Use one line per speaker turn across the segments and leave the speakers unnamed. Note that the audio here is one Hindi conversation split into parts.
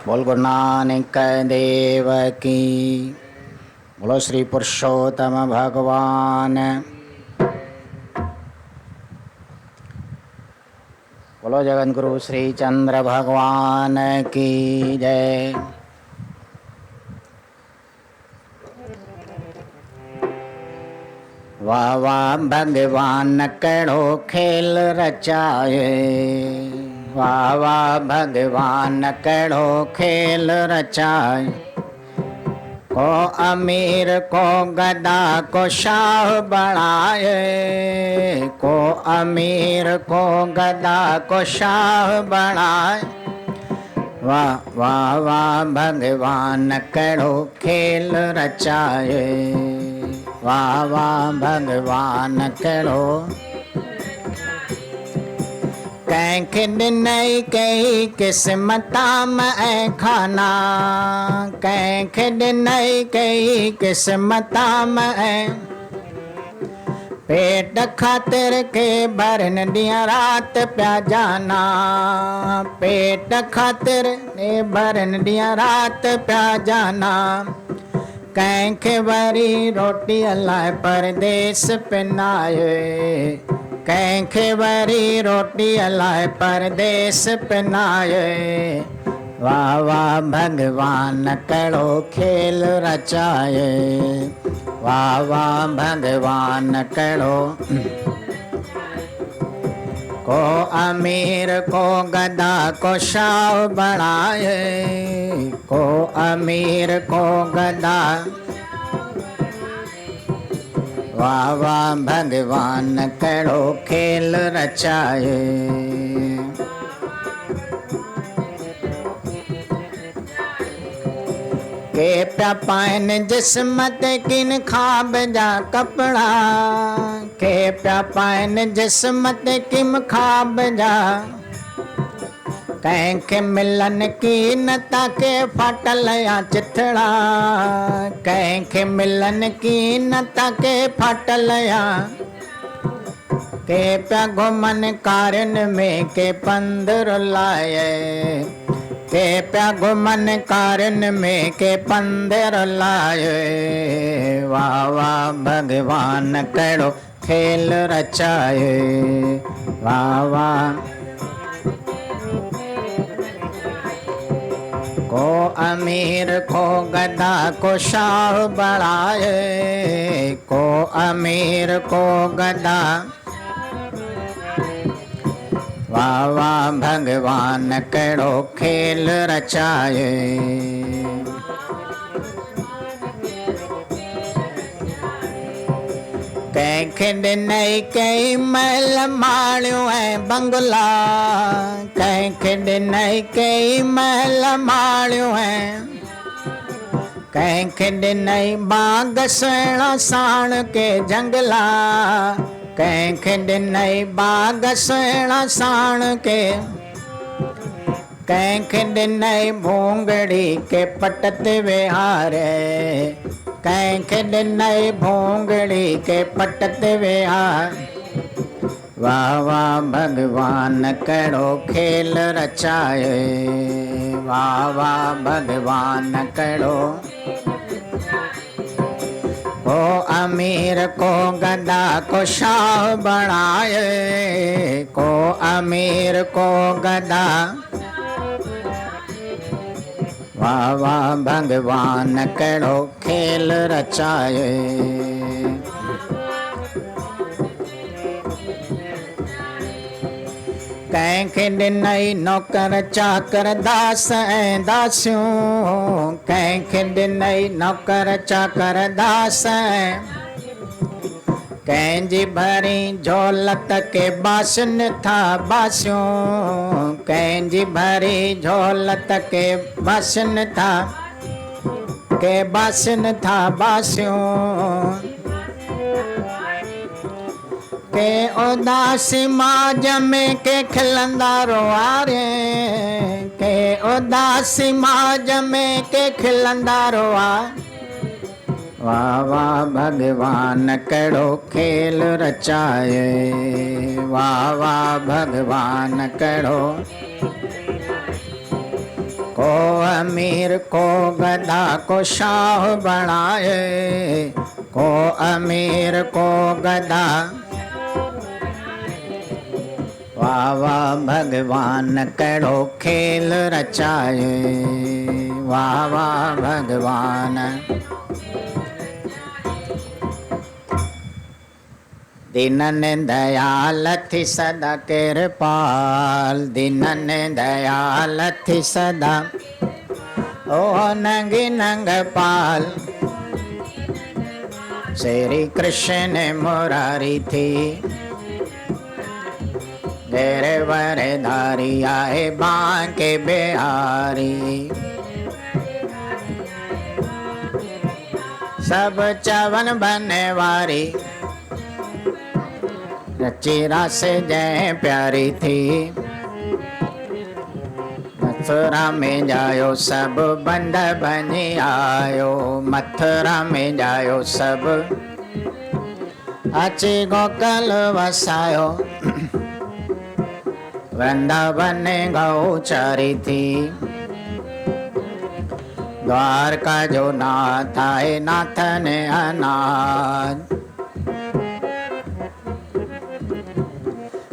बोल गुरु नानक देव की। बोलो श्री पुरुषोत्तम भगवान। बोलो जगत गुरु श्री चंद्र भगवान की जय। वाह वाह भगवान कड़ो खेल रचाए। वाह वाह भगवान कड़ो खेल रचाए। को अमीर को गदा को शाह बनाए। को अमीर को गदा को शाह बनाए। वाह वाह वाह भगवान कड़ो खेल रचाए। वाह वाह भगवान कड़ो कैंख दिनई कई किस्मता में खाना। कैंख दिनई कई किस्मता में पेट खातिर के भरन दिया रात प्या जाना। पेट खातिर ने भरन दिया रात प्या जाना। कैंख वरी रोटी अल्लाह परदेस पिनाए। कैंख वरी रोटी अल्लाह परदेस पिनाए। वाह वाह भगवान कड़ो खेल रचाए। वाह वाह भगवान कड़ो को अमीर को गदा को शाह बनाए। को अमीर को गदा वाह वाह भगवान कड़ो खेल रचाए। के प्या पाइन जिस्मत किन खाब जा कपड़ा। के प्या पाइन जिस्मत किम खाब जा। कैंख मिलन की नता के फाटल या चिथड़ा। कैंख मिलन की नता के फाटल या। के प्या घुमन कारन में के पंदर लाए। के प्या घुमन कारन में के पंदर लाए। वाह वाह भगवान कड़ो खेल रचाए। वाह वाह को अमीर को गदा को शाह बढ़ाए। को अमीर को गदा वाह वाह भगवान कड़ो खेल रचाए। कैंख दिनई कई महल माड़ियो ऐं बंगला। कैंख दिनई कई महल माड़ियो ऐं। कैंख दिनई बाग सुहिणा साण के जंगला। कैंख दिनई बाग सुहिणा साण के। कैंख दिनई भोंगड़ी के पट ते विहारे। कैंख दिनई भोंगड़ी के पट ते विहार। वाह वाह भगवान कड़ो खेल रचाए। वाह वाह भगवान कड़ो को अमीर को गदा को शाह बनाए। को अमीर को गदा वाह वाह भगवान कड़ो खेल रचाए। कैंख दिनई नौकर चाकर दास ऐं दासियूं। कैंख दिनई नौकर चाकर दास ऐं। कंहिंजी भरी झोलत के बासन था बासियूं। कंहिंजी भरी झोलत के बासन था के बासन था बासियूं। के उदासी माज में के खिलंदा रोआरे। के उदासी माज में के खिलंदा रोआ। वाह वाह भगवान कड़ो खेल रचाए। वाह वाह भगवान कड़ो को अमीर को गधा को शाह बनाए, को अमीर को गधा। वाह वाह भगवान कड़ो खेल रचाए, वाह वाह भगवान। दीनन दयाल थी सदा कृपाल, दीनन दयाल थी सदा, ओ नंगी नंग पाल। श्री कृष्ण मुरारी थी, गिरवर धारी आए बांके बिहारी। सब चवन बनवारी, रचिरा से जय प्यारी थी। मथुरा में जायो सब बंद बनी आयो, मथुरा में जायो सब अची गोकल वसायो। वृंदावन गौचरी थी, द्वारका जो नाथ आए नाथन अनाथ।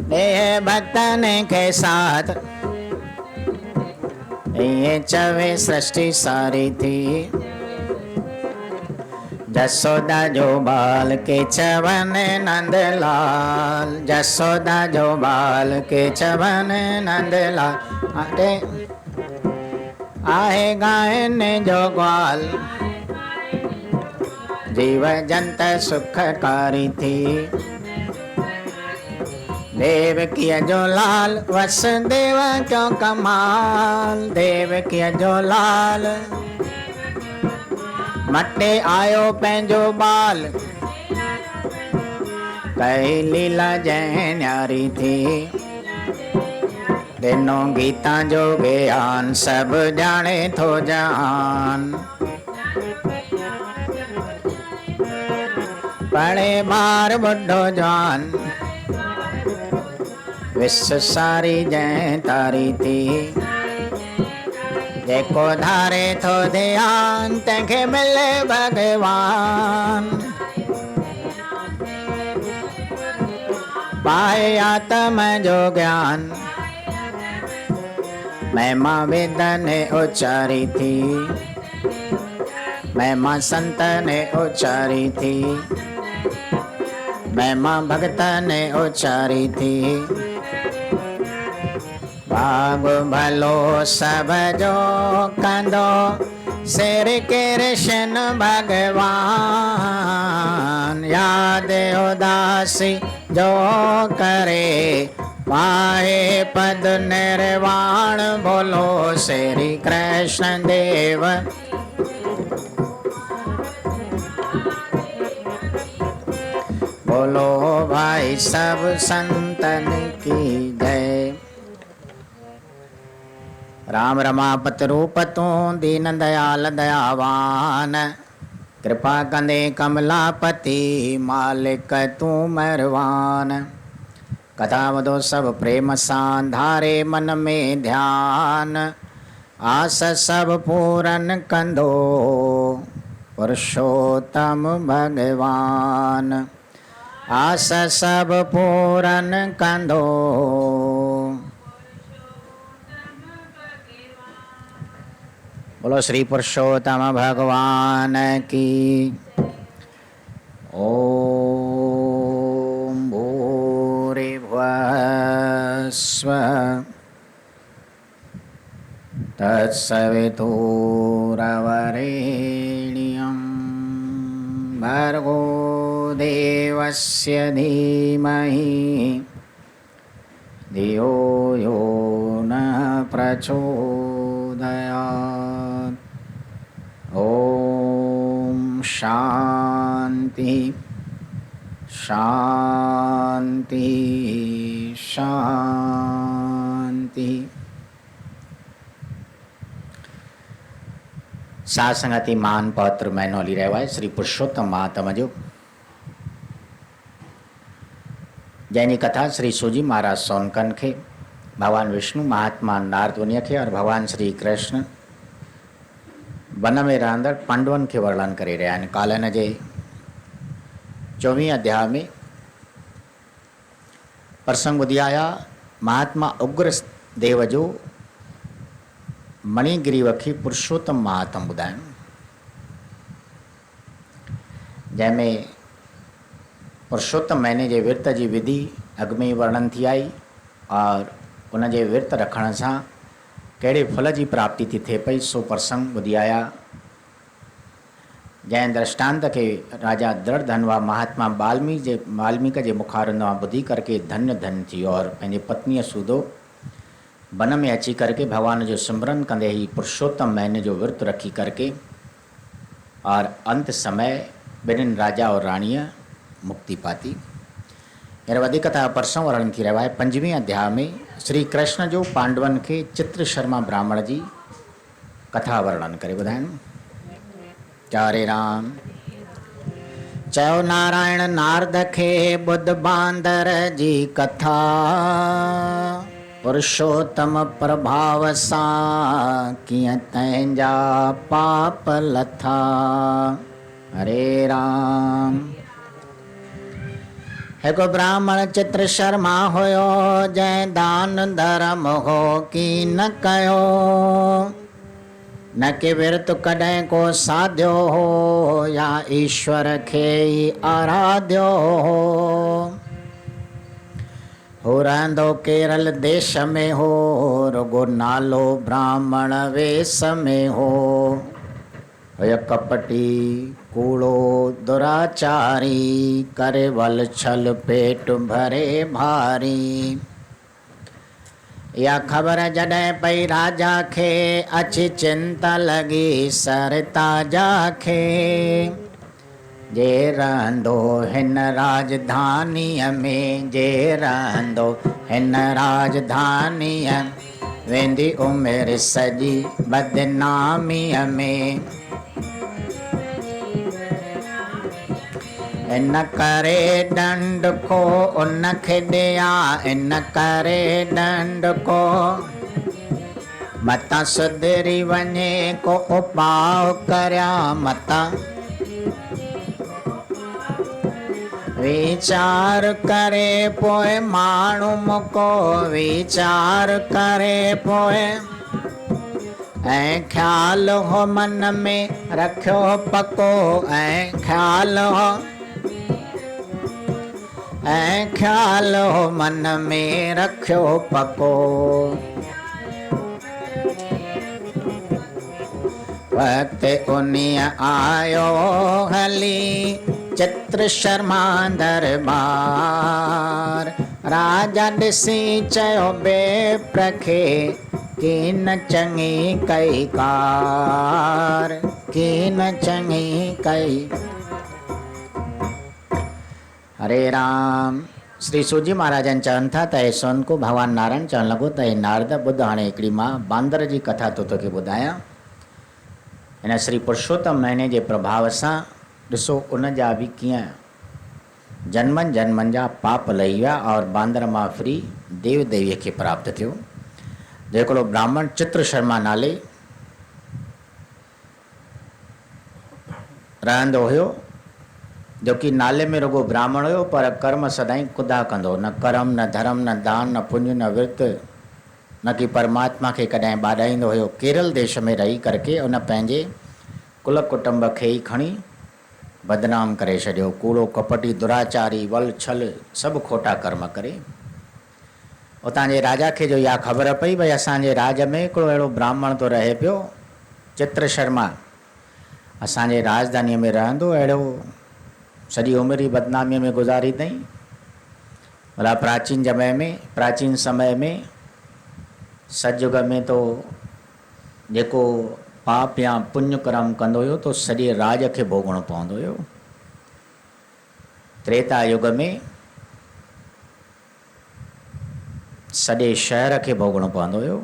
ये भक्तन के साथ ये चवे सृष्टि सारी थी। जसोदा जो बाल के चवन नंदलाल, जसोदा जो बाल के चवन नंदलाल। अरे आए गायन जो ग्वाल, जीव जंत सुखकारी थी। देव किया जो लाल वसुदेव क्यों कमाल, देव किया जो लाल मटे आयो पंहिंजो बाल। कई लीला जय न्यारी थी, दिनों गीता जो ज्ञान सब जाने थो जहान। पढ़े बार बुढ़ो जवान, विश्व सारी जय तारी थी। जेको धारे थो ध्यान, तंहिंखे मिले भगवान। पाए आत्म जो ज्ञान, महिमा वेद ने उचारी थी, महिमा संत ने उचारी थी, महिमा भगत ने उचारी थी। बाग भलो सब जो कंदो, श्री कृष्ण भगवान। याद उदासी जो करे, पाए पद निर्वाण। बोलो श्री कृष्ण देव, बोलो भाई सब संतन की जय। राम रमापत रूप तू दीन दयाल दयावान, कृपा कंदे कमलापति मालिक तू मेहरबान। कथा वधो सब प्रेम सां, धारे मन में ध्यान। आस सब पूरन कंदो पुरुषोत्तम भगवान। आस सब पूरन कंदो। बोलो श्री पुरुषोत्तम भगवान की। ओम भूरिभुवः स्वः तत्सवितुर्वरेण्यं भर्गो देवस्य धीमहि धियो यो न प्रचोदयात्। ओम शांति शांति शांति। सासंगति मान पत्र मैनो ली रहवाय श्री पुरुषोत्तम महात्मा जो जैनी कथा श्री सूजी महाराज सोनकन खे, भगवान विष्णु महात्मा नारद मुनि खे और भगवान श्री कृष्ण वन में रहंदड़ पांडवन के वर्णन करे रहिया आहिनि। काल्ह हिन जे 24 अध्याय में प्रसंग ॿुधी आया महात्मा उग्र देव जो मणिगिरी वखी पुरुषोत्तम महात्म ॿुधाइनि, जंहिंमें पुरुषोत्तम महीने जे विर्त जी विधि अॻ में ई वर्णन थी आई और उन जे विर्त रखण सां कहिड़े फल जी प्राप्ति थी थिए पई सो प्रसंग ॿुधी आया। जंहिं दृष्टांत के राजा दृढ़धनवा महात्मा वाल्मीकि जे मुखारंद मां ॿुधी करके धन्य धन्य थी और पंहिंजे पत्नीअ सूदो वन में अची करके भगवान जो सिमरन कंदे ही पुरुषोत्तम महीने जो विर्त रखी करके और अंत समय ॿिन्हिनि राजा और राणीअ मुक्ति पाती। हींअर वधीक कथा प्रसंग वर्णन थी रहियो आहे। 5वें अध्याय में श्री कृष्ण जो पांडवन के चित्र शर्मा ब्राह्मण जी कथा वर्णन करे ॿुधाइनि। चारे राम चयो नारायण नारद खे बुध बांदर जी कथा, पुरुषोत्तम प्रभाव सां कीअं तंहिंजा पाप लथा। हरे राम। हिकु ब्राह्मण चित्र शर्मा हुयो जंहिं दान धर्म हो की न कयो, न के विर्त कॾहिं को साध्यो हो या ईश्वर खे ई आराध्यो हो। हो रहंदो केरल देश में हो, रुगो नालो ब्राह्मण वेश में हो। हुय कपटी कूड़ो दुराचारी, करे वल छल पेट भरे भारी। या ख़बर जॾहिं पई राजा खे अची चिंता लॻी सरताजा खे, जे रहंदो हिन राजधानीअ में, जे रहंदो हिन राजधानीअ वेंदी उमिरि सॼी बदनामीअ में। इन करे दंड को उन खे ॾिया, इन करे दंड को मता सुधरी वञे को उपाउ करिया मता। वीचार करे पोइ माण्हू मुको, वीचार करे पोइ ऐं ख़्याल हो मन में रखियो पको, ऐं ख़्याल हो मन में रखियो पको। वक्त उन्हीअ आयो हली चित्र शर्मा दरबार, राजा ॾिसी चयो बेप्र खे कीन चङी कई कार, कीन चङी कई। हरे राम। श्री सूजी महाराजन चवनि था त ऐसो को भगवान नारायण चवणु लॻो त हे नारद ॿुध, हाणे हिकिड़ी मां बांदर जी कथा तो तोखे ॿुधायां। हिन श्री पुरुषोत्तम महीने जे प्रभाव सां ॾिसो उन जा बि कीअं जन्मनि जन्मनि जा पाप लही विया और बांदर मां फ्री देव देवीअ खे प्राप्त थियो। जेको ब्राह्मण चित्र शर्मा नाले रहंदो हुयो, जो कि नाले में रुगो ब्राह्मण हुयो पर कर्म सदाई खुदा कंदो, न कर्म न धर्म न दान न पुण्य न विर्त, न कि परमात्मा खे कॾहिं ॿाॾाईंदो हुयो। केरल देश में रही करके उन पंहिंजे कुल कुटुंब खे ई खणी बदनाम करे छॾियो। कूड़ो कपटी दुराचारी वल छल सभु खोटा कर्म करे। उतां जे राजा खे जो इहा ख़बर पई भई असांजे राज में हिकिड़ो अहिड़ो ब्राह्मण तो रहे पियो चित्र शर्मा, असांजे राजधानीअ में रहंदो, अहिड़ो सॼी उमिरि ई बदनामीअ में गुज़ारी अथई। भला प्राचीन समय में सतयुग में तो जेको पाप या पुण्य कर्म कंदो हुयो तो सॼे राज खे भोगणो पवंदो हुयो। त्रेता युग में सॼे शहर खे भोगणो पवंदो हुयो,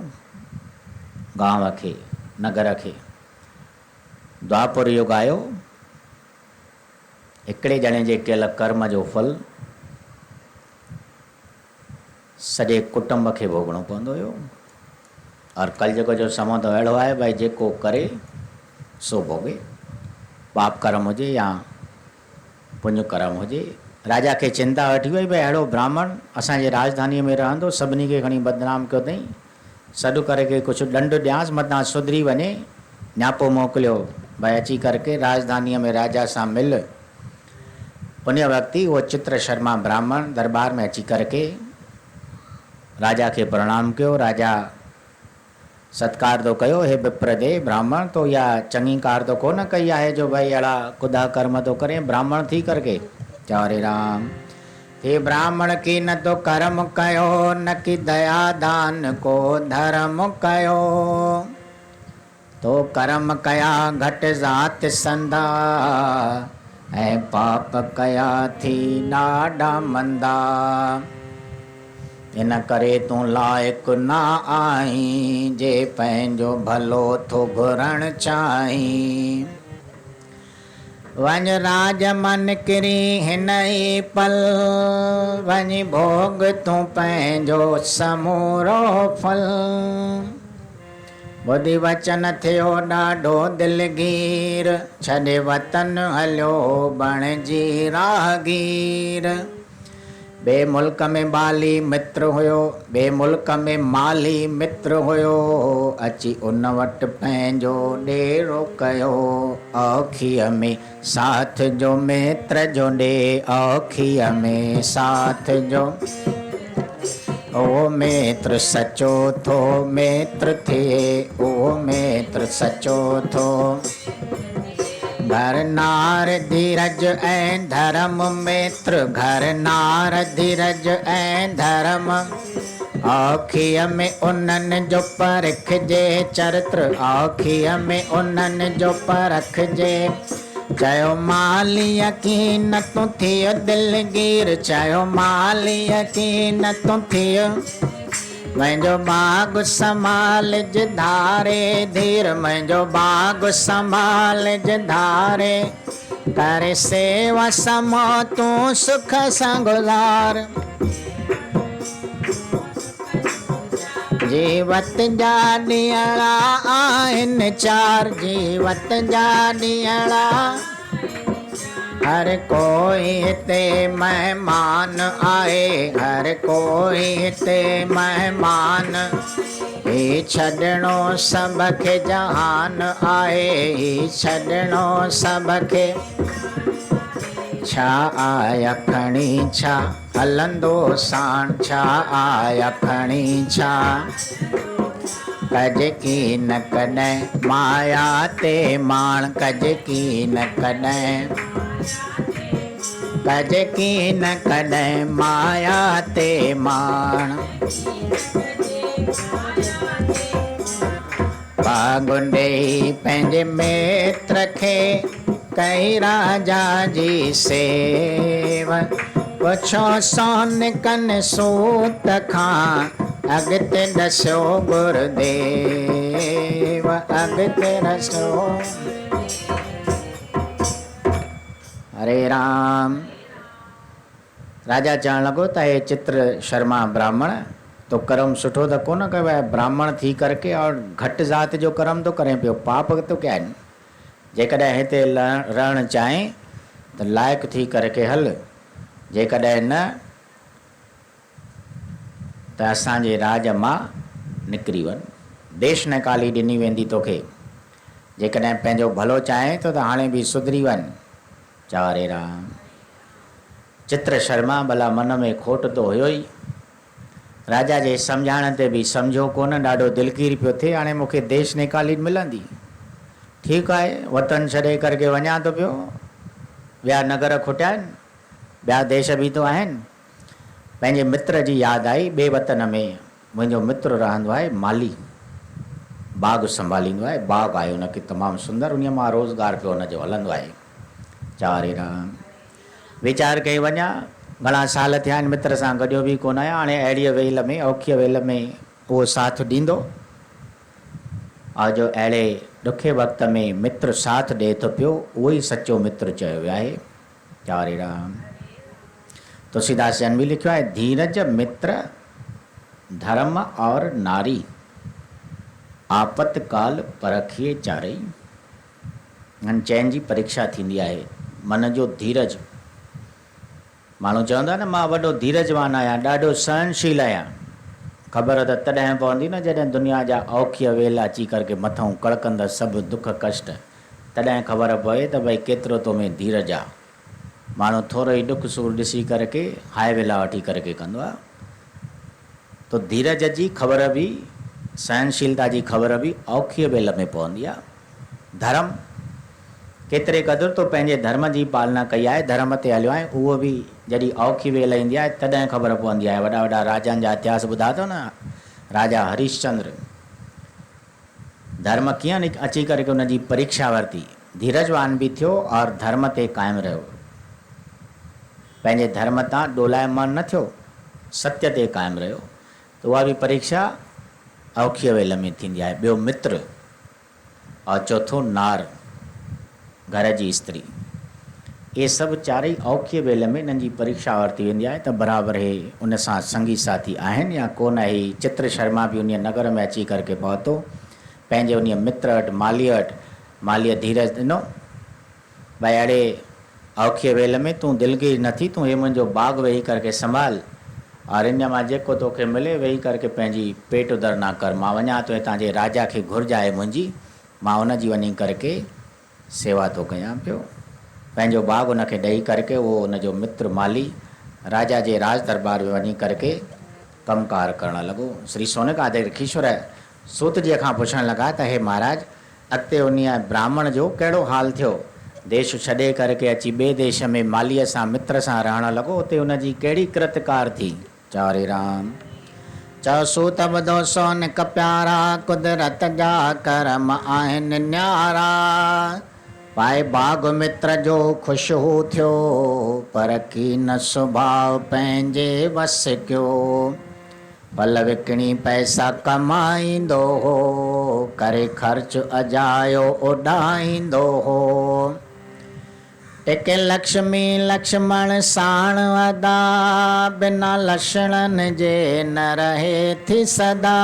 गांव खे, नगर खे। द्वापर युग आयो, हिकिड़े ॼणे जे कयल कर्म जो फल सॼे कुटुंब खे भोगणो पवंदो हुयो। और कलयुग जो समय तो अहिड़ो आहे भई जेको करे सो भोगे, पाप कर्म हुजे या पुण्य कर्म हुजे। राजा खे चिंता वठी वई भई अहिड़ो ब्राह्मण असांजे राजधानीअ में रहंदो, सभिनी खे खणी बदनाम कयो अथई, सॾु करे के कुझु ॾंड ॾियांसि, मथां सुधरी वञे। न्यापो मोकिलियो भई अची करके राजधानीअ में राजा सां मिल। उन वक़्तु ई उहो चित्र शर्मा ब्राह्मण दरबार में अची करके राजा खे प्रणाम कयो। राजा सत्कार तो कयो, हे विप्रदे ब्राह्मण तो या चङी कार तो कोन कई आहे जो भाई अड़ा कुदा कर्म तो करें ब्राह्मण थी करके। चारे राम, हे ब्राह्मण की न तो कर्म कयो, न की दया दान को धर्म कयो, तो कर्म कया घट जात संदा, ऐं पाप कया थी ॾाढा मंदा। इन करे तूं लाइक ना आई, जे पंहिंजो भलो थो घुरण चाहीं। वञ राज मन किरी हिन ई पल, वञ भोग तूं पंहिंजो समूरो फल। ॿुधी वचन थियो ॾाढो दिलगीर, छॾे वतन हलियो बणिजी राहगीर। ॿिए मुल्क में बाली मित्र हुयो, ॿिए मुल्क में माली मित्र हुयो, अची उन वटि पंहिंजो डेरो कयो। औखीअ में साथ जो मित्र जो ॾे, औखीअ में साथ जो, ओ मित्र सचो थो मित्र थिए, ओ मित्र सचो थो। घर नार धीरज ऐं धर्म मित्र, घर नार धीरज ऐं धर्म। औखीअ में उन्हनि जो परखिजे चरित्र, औखीअ में उन्हनि जो परखिजे। चयो मालीअ की न तूं थिय दिलगीर, चयो मालीअ की न तूं थिय, मुंहिंजो बाग संभालिज धारे धीर, मुंहिंजो बाग संभालिज धारे। करे सेवा समो तूं सुख सां गुज़ार। जीवत जा ॾियणा आहिनि चार, जीवत जा ॾियणा, हर कोई हिते महिमान आहे, हर कोई हिते महिमान। ही छॾणो सभ खे जहान आहे, ही छॾणो सभ खे। छा आया खणी छा हलंदो साण, छा आया खणी छा। कजे की न कॾहिं माया ते माण, कजे की न कॾहिं, कजे की न कॾहिं माया ते माण। पागुंडे पंहिंजे मित्र खे कई राजा जी सेवा। पुछो सोन कन सूत खां, अॻिते ॾसियो गुरुदेव, अॻिते ॾसियो। हरे राम। राजा चवण लॻो त हे चित्र शर्मा ब्राह्मण, तो कर्म सुठो त कोन कयो आहे, ब्राह्मण थी करके और घटि ज़ात जो कर्म तो करें पियो, पाप तो कया आहिनि। जेकॾहिं हिते रहणु चाहें त लाइक़ु थी करके हल, जेकॾहिं न त असांजे राज मां निकिरी वञ, देश निकाली ॾिनी वेंदी तोखे। जेकॾहिं पंहिंजो भलो चाहें थो त हाणे बि सुधरी वञ। चारे राम। चित्र शर्मा भला मन में खोट तो हुयो ई, राजा जे सम्झाइण ते बि सम्झो कोन, ॾाढो दिलगीर पियो थिए। हाणे मूंखे देश निकाली मिलंदी, ठीकु आहे, वतन छॾे करके वञा थो पियो, ॿिया नगर खुटिया आहिनि, ॿिया देश बि तो आहिनि। पंहिंजे मित्र जी यादि आई, ॿिए वतन में मुंहिंजो मित्र रहंदो आहे माली, बाग़ संभालींदो आहे, बाग़ आहे हुनखे तमामु सुंदर, उन मां रोज़गार पियो हुनजो हलंदो आहे। चारे राम। वीचार कई वञा, घणा साल थिया आहिनि मित्र सां गॾियो बि कोन आहियां, हाणे अहिड़ीअ वेल में, औखीअ वेल में उहो साथ ॾींदो। और जो अहिड़े ॾुखे वक़्त में मित्र साथ ॾिए थो पियो, उहो ई सचो मित्र चयो वियो आहे। चारे राम। तुलसीदास जन बि लिखियो आहे, धीरज मित्र धर्म और नारी, आपत काल परखिए चारई। चैन जी परीक्षा थींदी आहे, मन जो धीरज। माण्हू चवंदा न मां वॾो धीरजवान आहियां, ॾाढो सहनशील आहियां। ख़बर त तॾहिं पवंदी न जॾहिं दुनिया जा औखिया वेल अची करके मथां कड़कंदा सभु दुख कष्ट, तॾहिं ख़बर पए त भई केतिरो तो में धीरज आहे। माण्हू थोरो ई दुख सूर ॾिसी करके हाय वेला वठी करके कंदो आहे। तो धीरज जी ख़बर बि, सहनशीलता जी ख़बर बि औखीअ वेल में पवंदी आहे। धर्म केतिरे क़दुरु तो पंहिंजे धर्म जी पालना कई आहे, धर्म ते हलियो आहे, उहो बि जॾहिं औखी वेल ईंदी आहे तॾहिं ख़बर पवंदी आहे। वॾा वॾा राजाउनि जा इतिहास ॿुधा अथव न, राजा हरिश्चंद्र धर्म कीअं अची करके उनजी परीक्षा वरिती, धीरजवान बि थियो और धर्म ते क़ाइमु रहियो, पंहिंजे धर्म तां डोलायमान न थियो, सत्य ते क़ाइमु रहियो। त उहा बि परीक्षा औखीअ वेल में थींदी आहे। ॿियो मित्र और चौथो नार, घर जी स्त्री। ये सभु चारई औखीअ वेल में इन्हनि जी परीक्षा वरिती वेंदी आहे त बराबरि हे उन सां संगी साथी आहिनि या कोन। ही चित्र शर्मा बि उन नगर में अची करके पहुतो, पंहिंजे उन मित्र वटि मालीअ धीरज ॾिनो, भई अड़े औखीअ वेल में तूं दिलगिरी न थी, तूं हे मुंहिंजो बाग़ वेही करके संभाल और इन मां जेको तोखे मिले वेही करके पंहिंजी पेट उधर ना कर। मां वञा तो हितां जे राजा खे घुर्ज आहे मुंहिंजी, मां उन जी वञी करके सेवा तो कयां पियो। पंहिंजो बाग़ उनखे ॾेई करके उहो उनजो मित्र माली राजा जे राज दरबार में वञी करके कमकार करणु लॻो। श्री सोनकादिक सूत जी खां पुछणु लॻा त हे महाराज, अॻिते उन ब्राह्मण जो कहिड़ो हाल थियो, देश छॾे करके अची ॿिए देश में मालीअ सां मित्र सां रहणु लॻो, उते उनजी कहिड़ी कृतकार थी। चओ रे राम, चओ सूत ॿुधो सोनक प्यारा, कुदरत जा करम आहिनि न्यारा। पाए बाग मित्र जो ख़ुशि हो थियो, पर की न सुभाउ पंहिंजे वस कयो। फल विकिणी पैसा कमाईंदो हो, करे ख़र्च अजायो उॾाईंदो हो। टिके लक्ष्मी लक्ष्मण साण अदा, बिना लक्षणनि जे न रहे थी सदा।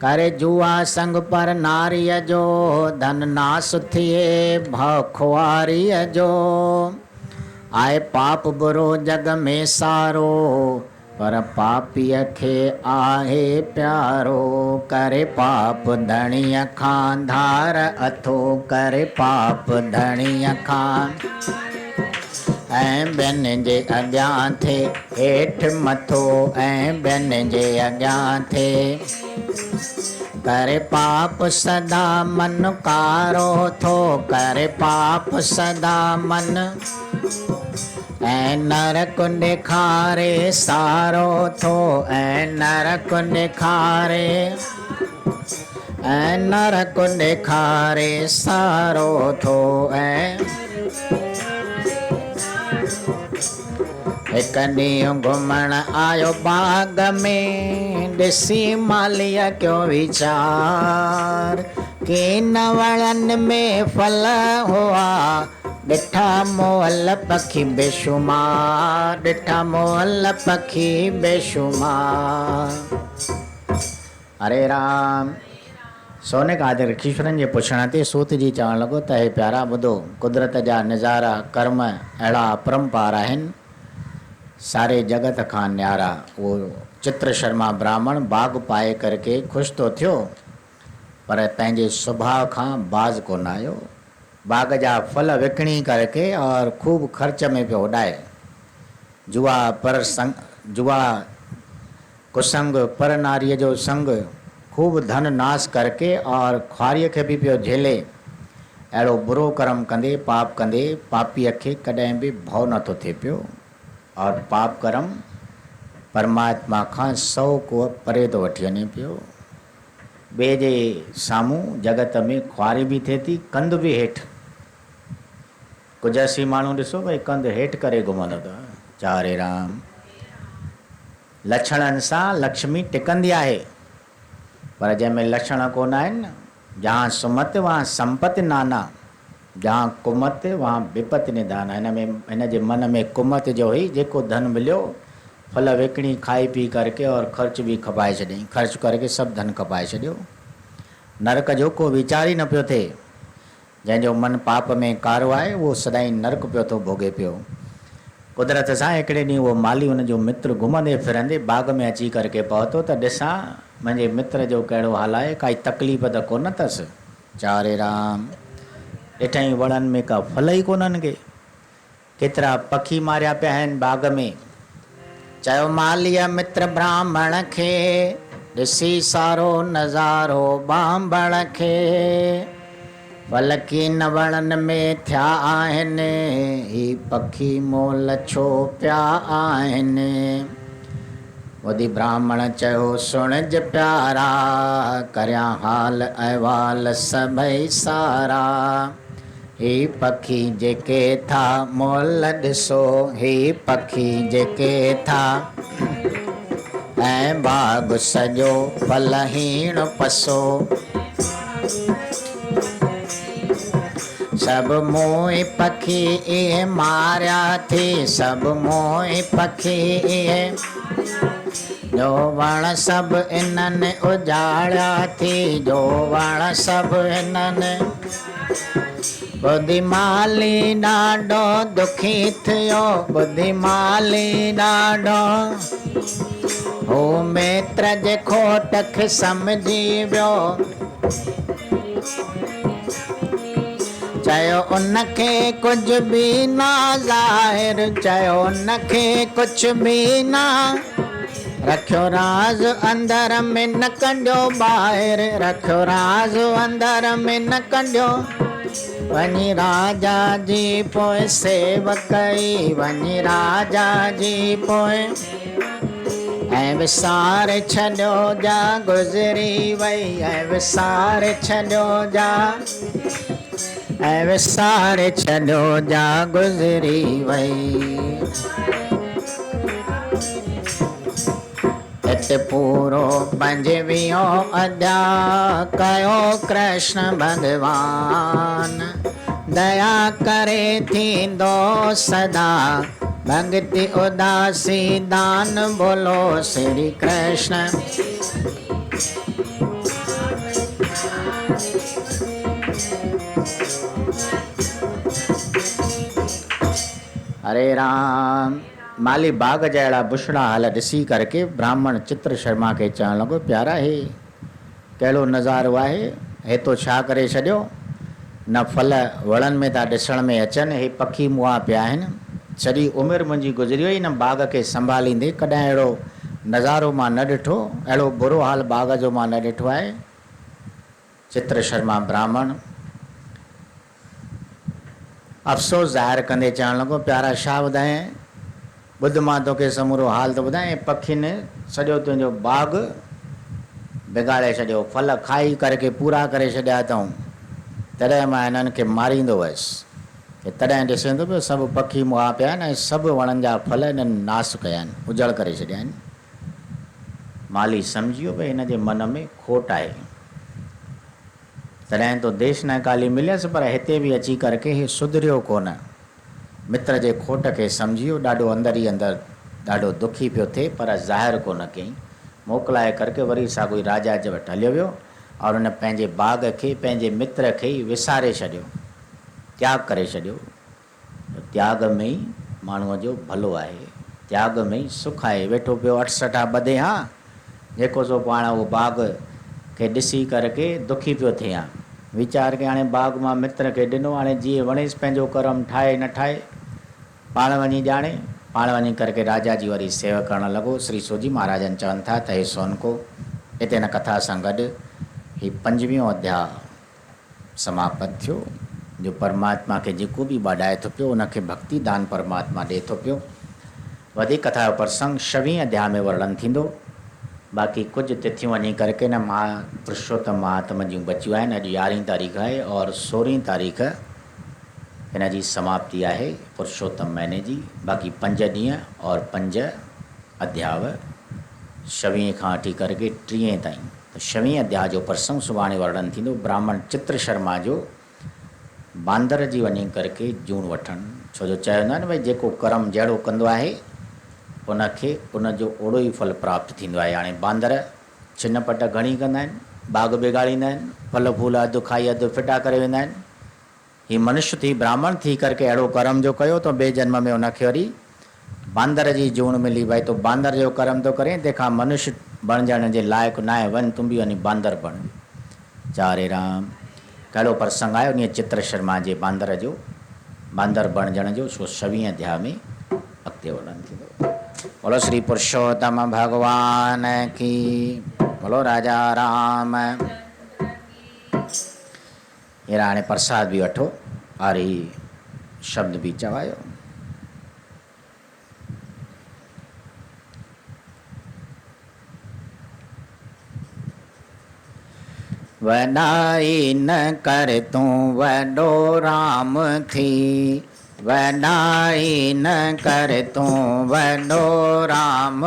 करे जुआ संग पर नारीअ जो, धन नास थिए भव खुआरीअ जो। आए पाप बुरो जग में सारो, पर पापीअ खे आहे प्यारो। करे पाप धणीअ खां धार अथो, करे पाप धणीअ खां ऐं ॿियनि जे अॻियां थे हेठि मथो, ऐं ॿियनि जे अॻियां थे। करे पाप सदा मन कारो थो, करे पाप सदा मन ऐं नरक ॾेखारे सारो थो, ऐं नरक ॾेखारे सारो थो। ऐं हिकु ॾींहुं घुमण आयो बाग में, ॾिसी मालीअ कयो वीचार, की न वणनि में फल हुआ, ॾिठा मोहल पखी बेशुमार, ॾिठा मोहल पखी बेशुमार। हरे राम। सोनकादिक ऋषीश्वरनि जे पुछण ते सूत जी चवणु लॻो त हे प्यारा ॿुधो, कुदरत जा नज़ारा कर्म अहिड़ा अपरंपार आहिनि, सारे जगत खां न्यारा। वो चित्र शर्मा ब्राह्मण बाग पाए करके ख़ुशि तो थियो, पर पंहिंजे सुभाउ खां बाज़ कोन आयो। बाग जा फल विकिणी करके और खूब ख़र्च में पियो उॾाए। जुआ कुसंग पर नारीअ जो संग, खूब धन नाश करके और ख्वारीअ खे बि पियो झेले। अहिड़ो बुरो कर्म कंदे पाप कंदे पापीअ खे कॾहिं बि भउ नथो थिए पियो, और पाप कर्म परमात्मा खां 100 कोह परे थो वठी वञे पियो। ॿिए जे साम्हूं जगत में ख्वारी बि थिए थी, कंध बि हेठि। कुझु असी माण्हू ॾिसो भई कंध हेठि करे घुमंदा अथव। चारे राम। लक्षणनि सां लक्ष्मी टिकंदी आहे, पर जंहिंमें लक्षण कोन आहिनि न, जहाँ सुमत वहाँ संपत्ति नाना, जहाँ कुमत वहाँ विपत्ति निधान। हिन जे मन में कुमत जो ही, जेको धन मिलियो फल विकिणी खाई पी करके और ख़र्च भी खपाए छॾियईं, ख़र्च करके सभु धन खपाए छॾियो। नरक जो को वीचार ई न पियो थिए। जंहिंजो मन पाप में कारो आहे उहो सदाईं नरक पियो थो भोगे पियो। कुदरत सां हिकिड़े ॾींहुं उहो माली हुनजो मित्र घुमंदे फिरंदे बाग़ में अची करके पहुतो त ॾिसां मुंहिंजे मित्र जो कहिड़ो हाल आहे, काई तकलीफ़ त कोन अथसि। चारे राम ॾिठई वणनि में का फल ई कोन्हनि के, केतिरा पखी मारिया पिया आहिनि बाग़ में। चयो मालीअ मित्र ब्राह्मण खे, ॾिसी सारो नज़ारो बांभण खे, फलकी न वणनि में थिया आहिनि, ही पखी मोल छो पिया आहिनि। वधी ब्राह्मण चयो सुणज प्यारा, करियां हाल अहवाल सभई सारा। ही पखी जेके था मोल ॾिसो, ही पखी जेके था, ऐं बाग़ सॼो फलहीण पसो। सब मोह पखी इहे मारिया थी, सब मोह पखी इहे, जो वण सब इन्हनि उजाड़िया थी, जो वण सब इन्हनि। बुद्धिमाली ॾाढो दुखी थियो, बुद्धिमाली ॾाढो, हो मित्र जे खोट खे सम्झी वियो। चयो उनखे कुझु बि न ज़ाहिर, चयो उनखे कुझु बि न, रखियो राज़ अंदर में न कढियो ॿाहिरि, रखियो राज़ अंदर में न कढियो। वञी राजा जी पोइ सेवकई, वञी राजा जी पोइ, ऐं विसारे छॾियो जा गुज़री वई, ऐं विसारे छॾियो जा, ऐं विसारे छॾियो जा गुज़री वई। हिते पूरो 25 अध्याय कयो कृष्ण भगवान, दया करे थींदो सदा, भक्ति उदासी दान, बोलो श्री कृष्ण। हरे राम। माली बाग जहिड़ा बुछड़ा हाल ॾिसी करके ब्राह्मण चित्र शर्मा खे चवणु लॻो, प्यारा हे कहिड़ो नज़ारो आहे, हे तो छा करे छॾियो, न फल वणनि में था ॾिसण में अचनि, हे पखी मुआ पिया आहिनि। सॼी उमिरि मुंहिंजी गुज़री वई न बाग खे संभालींदे, कॾहिं अहिड़ो नज़ारो मां न ॾिठो, अहिड़ो बुरो हाल बाग जो मां न ॾिठो आहे। चित्र शर्मा ब्राह्मण अफ़सोस ज़ाहिर कंदे चवणु लॻो, प्यारा छा ॿुधायां, ॿुध मां तोखे समूरो हाल थो ॿुधायां, पखियुनि सॼो तुंहिंजो बाग़ बिगाड़े छॾियो, फल खाई करके पूरा करे छॾिया अथऊं। तॾहिं मां हिननि खे मारींदो हुअसि, तॾहिं ॾिसंदो पियो सभु पखी मुआ पिया आहिनि ऐं सभु वणनि जा फल हिननि नास कया आहिनि, उजड़ करे छॾिया आहिनि। माली सम्झी वियो भई हिन जे मन में खोट आहे, तॾहिं तो देश नायकाली मिलियसि, पर हिते बि अची करके हे सुधरियो कोन। मित्र जे खोट खे सम्झी वियो, ॾाढो अंदर ई अंदरि ॾाढो दुखी पियो थिए, पर ज़ाहिर कोन कयईं। मोकिलाए करके वरी साॻियो राजा जे वटि हलियो वियो और हुन पंहिंजे बाग़ खे, पंहिंजे मित्र खे ई विसारे छॾियो, त्याग करे छॾियो। त्याग में ई माण्हूअ जो भलो आहे, त्याग में ई सुख आहे। वेठो पियो 68 ॿधे, हा जेको सो पाण उहो बाग़ खे ॾिसी करके दुखी पियो थिए हा, वीचार के हाणे बाग़ मां मित्र खे ॾिनो, हाणे जीअं वणेसि पंहिंजो कर्म ठाहे न ठाहे, पाण वञी ॼाणे। पाण वञी करके राजा जी वरी सेवा करणु लॻो। श्री सोजी महाराजनि चवनि था त हे सोनको, हिते हिन कथा सां गॾु ही 25 अध्याय समाप्त थियो, जो परमात्मा खे जेको बि बाॾाए थो पियो उनखे भक्ति दान परमात्मा ॾिए थो पियो। वधीक कथा जो प्रसंग 26 अध्याय में वर्णन थींदो। बाक़ी कुछ तिथियूं वञी करके न मां पुरुषोत्तम महात्मा जूं बचियूं आहिनि। अॼु 11 तारीख़ आहे और 16 तारीख़ हिन जी समाप्ति आहे पुरुषोत्तम महीने जी। बाक़ी 5 ॾींहं और 5 अध्याय 26 खां वठी करके 30 ताईं। त 26 अध्याय जो प्रसंग सुभाणे वर्णन थींदो। ब्राह्मण चित्र शर्मा जो बांदर जी वञी करके जूण वठणु, छो जो चवंदा आहिनि भई जेको कर्म जहिड़ो कंदो आहे उनखे उनजो ओड़ो ई फल प्राप्त थींदो आहे। हाणे बांदर छिनपट घणी कंदा आहिनि, बाग़ बिगाड़ींदा आहिनि, फल फूल अधु खाई अधु फिटा करे वेंदा आहिनि। ही मनुष्य थी ब्राह्मण थी करके अड़ो कर्म जो कयो तो बे जन्म में उनखे वरी बांदर जी जून मिली। भाई तो बांदर जो कर्म तो करें तंहिंखां मनुष्य बणजण जे लायक ना आहे, वन तुम भी वञी बांदर बण। चारे राम कहिड़ो प्रसंग आयो उन चित्र शर्मा जे बांदर बणजण जो, सो 26 अध्याय में अॻिते वर्णन थींदो। बोलो श्री पुरुषोत्तम भगवान की, बोलो राजा राम। ये हाणे प्रसाद भी वठो और शब्द भी चवायो। वॾाई न कर तूं वॾो राम थी, वॾाई न कर तूं वॾो राम,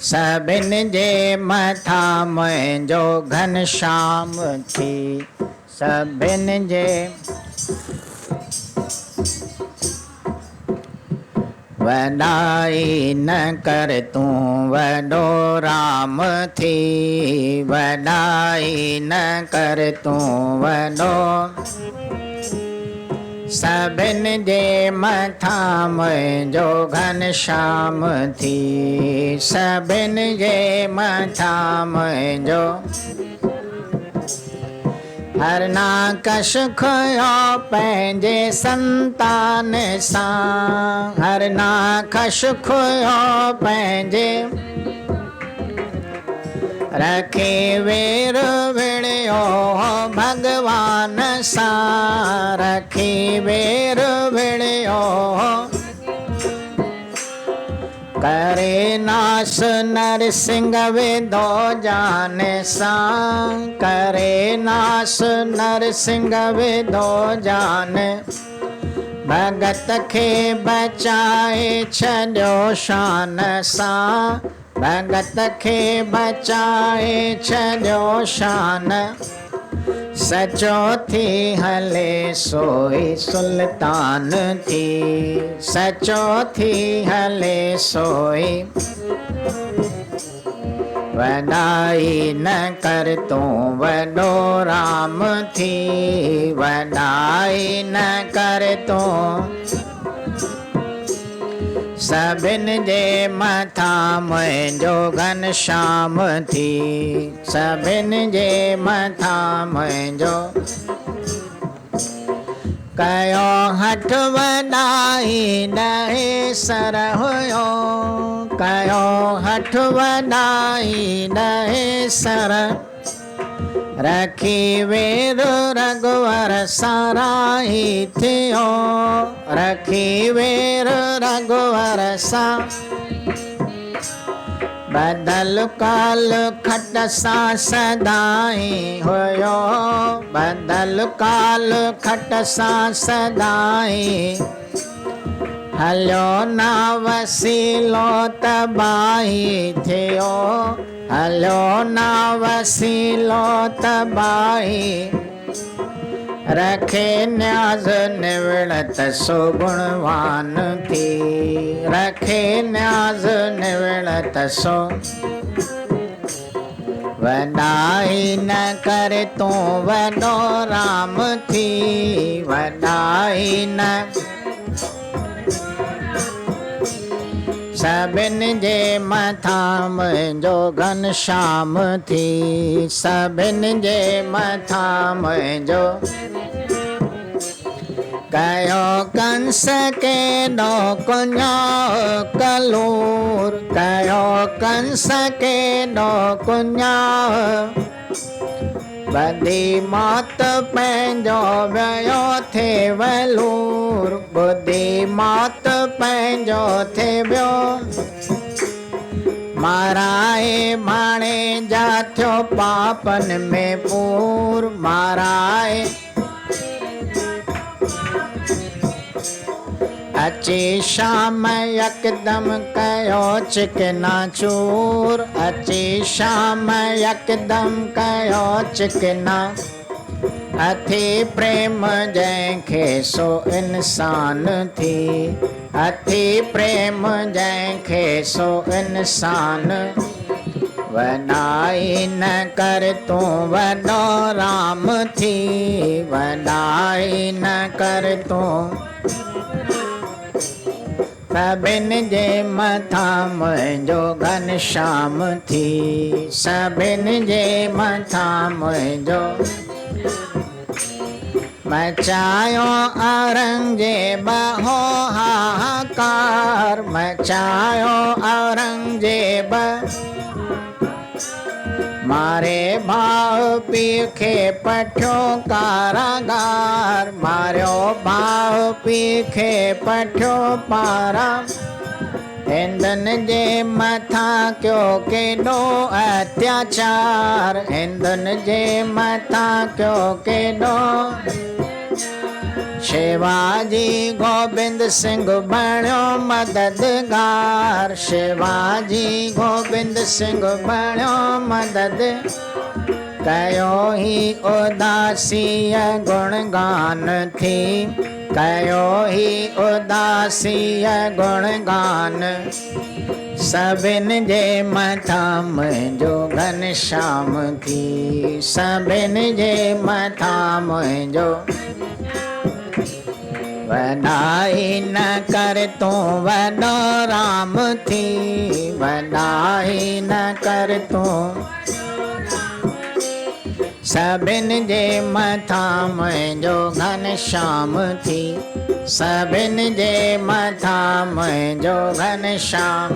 सभिनि जे मथां मुंहिंजो घनश्याम थी, सभिनि जे वॾाई न कर तूं वॾो राम थी, वॾाई न कर तूं वॾो, सभिनि जे मथां मुंहिंजो घनश्याम थी, सभिनि जे मथां मुंहिंजो हरनाकश खयो पंहिंजे संतान सां, हरनाकश खयो पंहिंजे रखे वेर विड़ियो भगवान सां, रखे वेर विड़ियो करे नास नरसिंह विधो जान सां, करे नास नरसिंह विधो जान, भगत खे बचाए छॾियो शान सां, भगत खे बचाए छॾियो शान, सचो थी हले सोई सुल्तान थी, सचो थी हले सोई, वॾाई न कर तूं वॾो राम थी, वॾाई न कर तूं, सभिनि जे मथां मुंहिंजो घनश्याम थी, सभिनि जे मथां मुंहिंजो कयो हठ वॾाई ॾहे सर हुयो, कयो हठ वॾाई ॾहे सर, रखी वेर रघुवर साराही थियो, रखी वेर रघुवर सां, बदल काल खट सां सदाई हुयो, बदल काल खट सां सदाई, हलियो ना वसीलो तबाही थियो, हलियो ना वसीलो तबाही, रखे न्याज़ निवड़त सो गुणवान थी, रखे न्याज़ निवड़त सो, वॾाई न कर तूं वॾो राम थी, वॾाई न सभिनि जे मथां मुंहिंजो घनश्याम थी, सभिनि जे मथां मुंहिंजो कयो कंस केॾो कुञो कलूर, कयो कंस केॾो कुञो, बदी मौत पंहिंजो वियो थे वलूर, बुधी मौत पंहिंजो थे वियो, माराए माणे जा थियो पापन में पूर, माराए अची शाम यकदम कयो चिकना चूर, अची शाम यकदम कयो चिकना, अथी प्रेम जंहिंखे सो इंसान थी, अथी प्रेम जंहिंखे सो इंसान, वनाई न कर तू वनो राम थी, वनाई न कर तू सभिन जे मथा मुंहिंजो घनश्याम थी, सभिन जे मथा मुंहिंजो मचायो औरंगजेब हो हाहाकार, मचायो औरंगजेब मारे भाउ पीउ खे पठियो कारागार, मारियो भाउ पीउ खे पठियो पारा, हिंदुनि जे मथां कयो केॾो अत्याचार, हिंदुनि जे मथां कयो केॾो। शिवाजी गोबिंद सिंह बणियो मददगार, शिवाजी गोबिंद सिंह बणियो मदद, कयो ही उदासीय गुणगान थी, कयो ही उदासीय गुणगान, सभिन जे मथां मुंहिंजो घनश्याम थी, सभिन जे मथां मुंहिंजो वनाई न कर तू वनो राम थी, वनाई न कर तू सभिन जे मथां मुंहिंजो घनश्याम थी, सभिन जे मथां मुंहिंजो घनश्याम,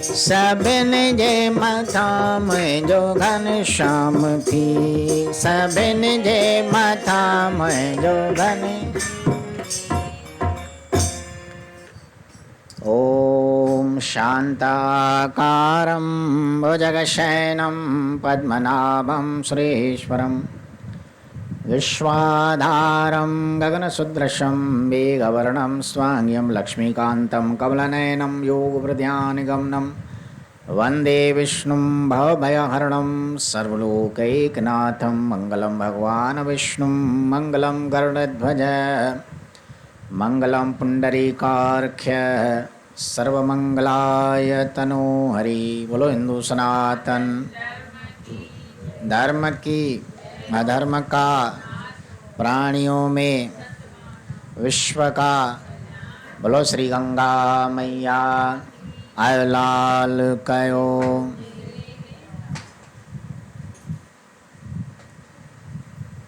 सभिन जे मथां मुंहिंजो घनश्याम थी, सभिन जे मथां मुंहिंजो घन। ओम शांताकारं भुजगशयनं पद्मनाभं सुरेश्वरं विश्वाधारं गगनसदृशं मेघवर्णं स्वांग्यं लक्ष्मीकान्तं कमलनयनं योगप्रध्यानगमनं वन्दे विष्णुं भवभयहरणं सर्वलोकैकनाथं मंगलं भगवान् विष्णुं मंगलं गरुडध्वज मंगलम पुंडरीकार्घ्य सर्वमंगलाय तनो हरि। बोलो हिंदू सनातन धर्म की अधर्म का प्राणियों में विश्व का। बोलो श्री गंगा मैया आयो लाल कयो।